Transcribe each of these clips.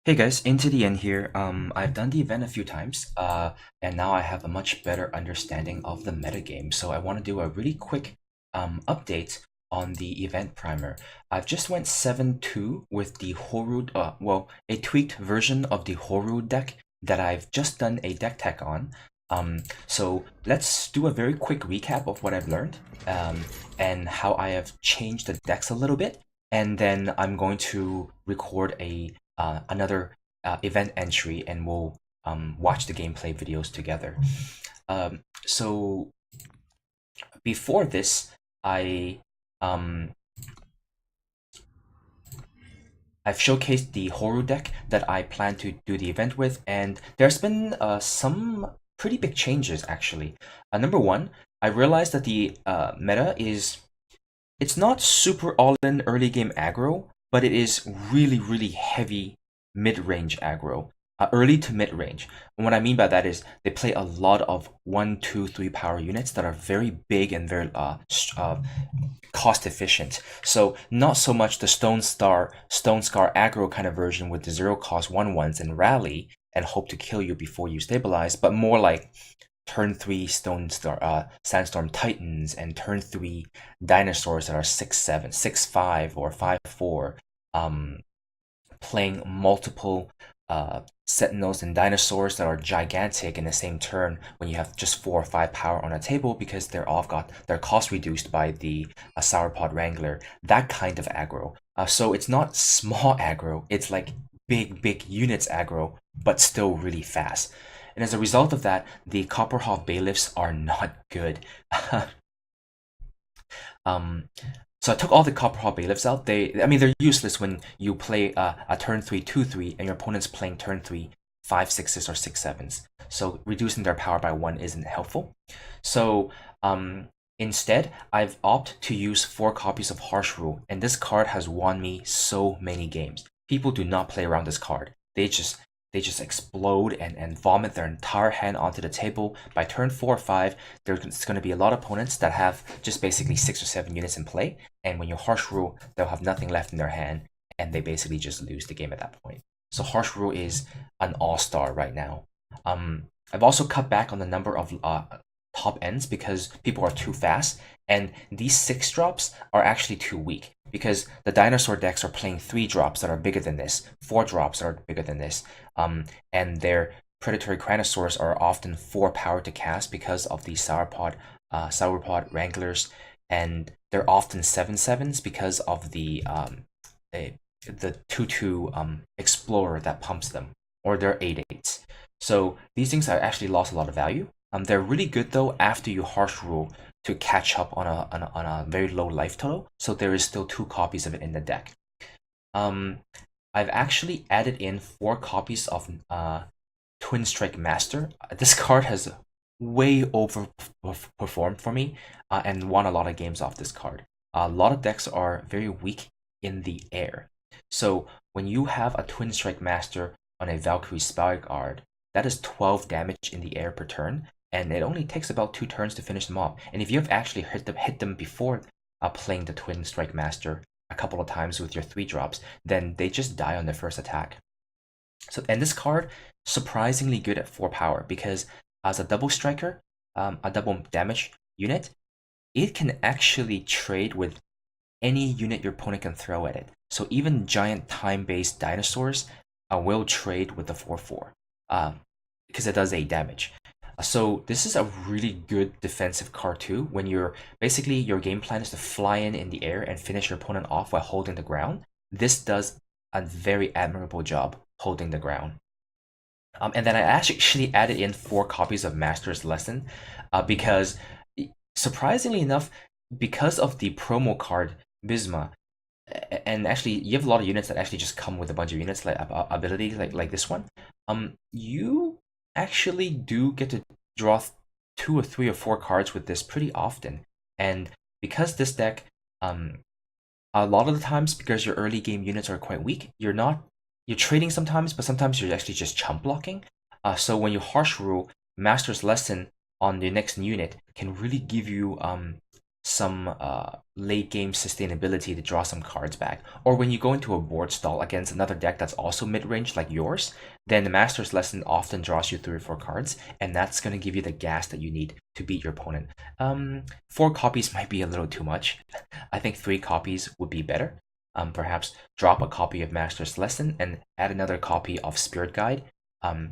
Hey guys, into the end here. I've done the event a few times, and now I have a much better understanding of the metagame. So I want to do a really quick update on the event primer. I've just went 7-2 with the Hooru, a tweaked version of the Hooru deck that I've just done a deck tech on. So let's do a very quick recap of what I've learned, and how I have changed the decks a little bit, and then I'm going to record another event entry, and we'll watch the gameplay videos together. So before this, I um, I've showcased the Hooru deck that I plan to do the event with, and there's been some pretty big changes actually. Number one, I realized that the meta it's not super all-in early game aggro, but it is really heavy mid-range aggro. Early to mid-range. And what I mean by that is they play a lot of 1, 2, 3 power units that are very big and very cost efficient. So not so much the Stone Scar aggro kind of version with the zero cost 1/1s and rally and hope to kill you before you stabilize, but more like turn 3 Sandstorm Titans and turn 3 dinosaurs that are 6/7, 6/5, or 5/4, playing multiple Sentinels and dinosaurs that are gigantic in the same turn when you have just 4 or 5 power on a table because they're all got their cost reduced by the Sauropod Wrangler. That kind of aggro. So it's not small aggro, it's like big units aggro, but still really fast. And as a result of that, the Copperhoff Bailiffs are not good. um, so I took all the Copperhoff Bailiffs out. They're useless when you play a turn 3 2/3 and your opponent's playing turn 3 5/6s or 6/7s. So reducing their power by 1 isn't helpful. So instead, I've opted to use 4 copies of Harsh Rule, and this card has won me so many games. People do not play around this card. They just explode and vomit their entire hand onto the table. By turn 4 or 5, there's going to be a lot of opponents that have just basically 6 or 7 units in play, and when you Harsh Rule, they'll have nothing left in their hand, and they basically just lose the game at that point. So Harsh Rule is an all-star right now. I've also cut back on the number of top ends because people are too fast, and these 6 drops are actually too weak because the dinosaur decks are playing 3 drops that are bigger than this, 4 drops that are bigger than this, and their predatory Cranosaurs are often 4 power to cast because of the Sauropod Wranglers, and they're often 7/7s because of the 2/2 Explorer that pumps them, or they're 8/8s. So these things have actually lost a lot of value. They're really good though after you Harsh Rule to catch up on a very low life total. So there is still 2 copies of it in the deck. I've actually added in 4 copies of Twinstrike Master. This card has way overperformed for me, and won a lot of games off this card. A lot of decks are very weak in the air. So when you have a Twinstrike Master on a Valkyrie Spireguard, that is 12 damage in the air per turn, and it only takes about 2 turns to finish them off. And if you have actually hit them before playing the Twinstrike Master a couple of times with your 3 drops, then they just die on their first attack. So, and this card surprisingly good at 4 power because as a double striker, a double damage unit, it can actually trade with any unit your opponent can throw at it. So even giant time-based dinosaurs will trade with the 4/4 because it does 8 damage. So this is a really good defensive card too. When you're basically your game plan is to fly in the air and finish your opponent off while holding the ground. This does a very admirable job holding the ground. And then I actually added in 4 copies of Master's Lesson because surprisingly enough, because of the promo card Bisma, and actually you have a lot of units that actually just come with a bunch of units like abilities like this one. You actually do get to draw 2 or 3 or 4 cards with this pretty often, and because this deck, a lot of the times because your early game units are quite weak, you're trading sometimes, but sometimes you're actually just chump blocking. So when you Harsh Rule, Master's Lesson on the next unit can really give you some late game sustainability to draw some cards back. Or when you go into a board stall against another deck that's also mid-range like yours, then the Master's Lesson often draws you 3 or 4 cards, and that's going to give you the gas that you need to beat your opponent. 4 copies might be a little too much. I think 3 copies would be better. Perhaps drop a copy of Master's Lesson and add another copy of Spirit Guide.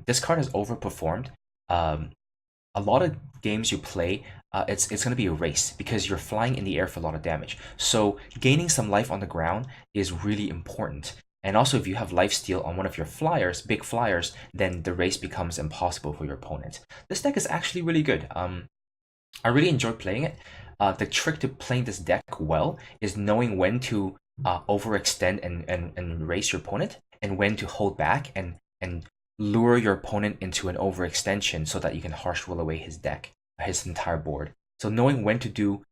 This card has overperformed. A lot of games you play, it's going to be a race because you're flying in the air for a lot of damage. So gaining some life on the ground is really important. And also, if you have lifesteal on one of your flyers, big flyers, then the race becomes impossible for your opponent. This deck is actually really good. I really enjoy playing it. The trick to playing this deck well is knowing when to overextend and race your opponent, and when to hold back and lure your opponent into an overextension so that you can harsh roll away his deck, his entire board. So knowing when to do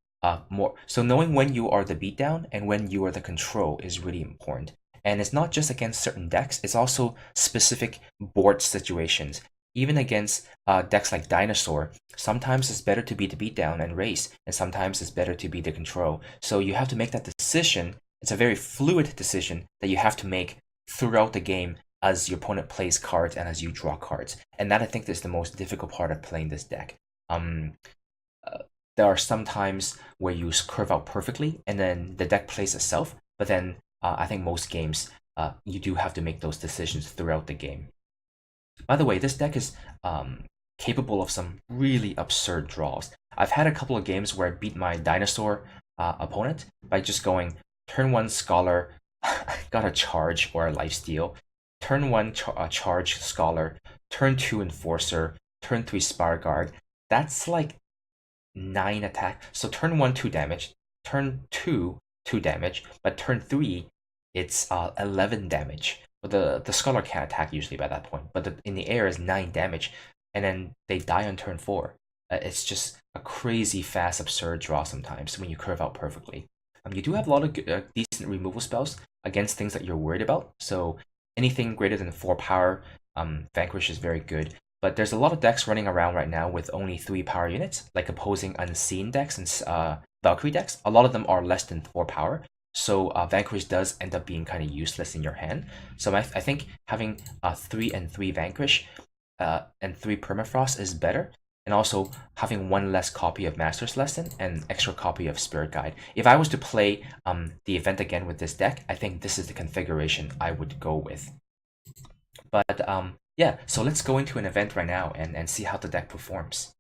more, so knowing when you are the beatdown and when you are the control is really important. And it's not just against certain decks, it's also specific board situations. Even against decks like Dinosaur, sometimes it's better to be the beatdown and race, and sometimes it's better to be the control. So you have to make that decision. It's a very fluid decision that you have to make throughout the game as your opponent plays cards and as you draw cards. And that, I think, is the most difficult part of playing this deck. There are some times where you curve out perfectly and then the deck plays itself, but then I think most games you do have to make those decisions throughout the game. By the way, this deck is capable of some really absurd draws. I've had a couple of games where I beat my Dinosaur opponent by just going turn 1 Scholar, got a charge or a lifesteal, turn 1 charge Scholar, turn 2 Enforcer, turn 3 Spireguard. That's like 9 attack. So turn 1, 2 damage, turn 2, 2 damage, but turn 3, it's 11 damage. The Scholar can't attack usually by that point, but in the air is 9 damage, and then they die on turn 4. It's just a crazy fast, absurd draw sometimes when you curve out perfectly. You do have a lot of decent removal spells against things that you're worried about, so anything greater than 4 power, Vanquish is very good. But there's a lot of decks running around right now with only 3 power units, like opposing Unseen decks and Valkyrie decks. A lot of them are less than 4 power, so Vanquish does end up being kind of useless in your hand. So I think having 3 and 3 Vanquish and 3 Permafrost is better. And also having 1 less copy of Master's Lesson and extra copy of Spirit Guide. If I was to play the event again with this deck, I think this is the configuration I would go with. But yeah, so let's go into an event right now and see how the deck performs.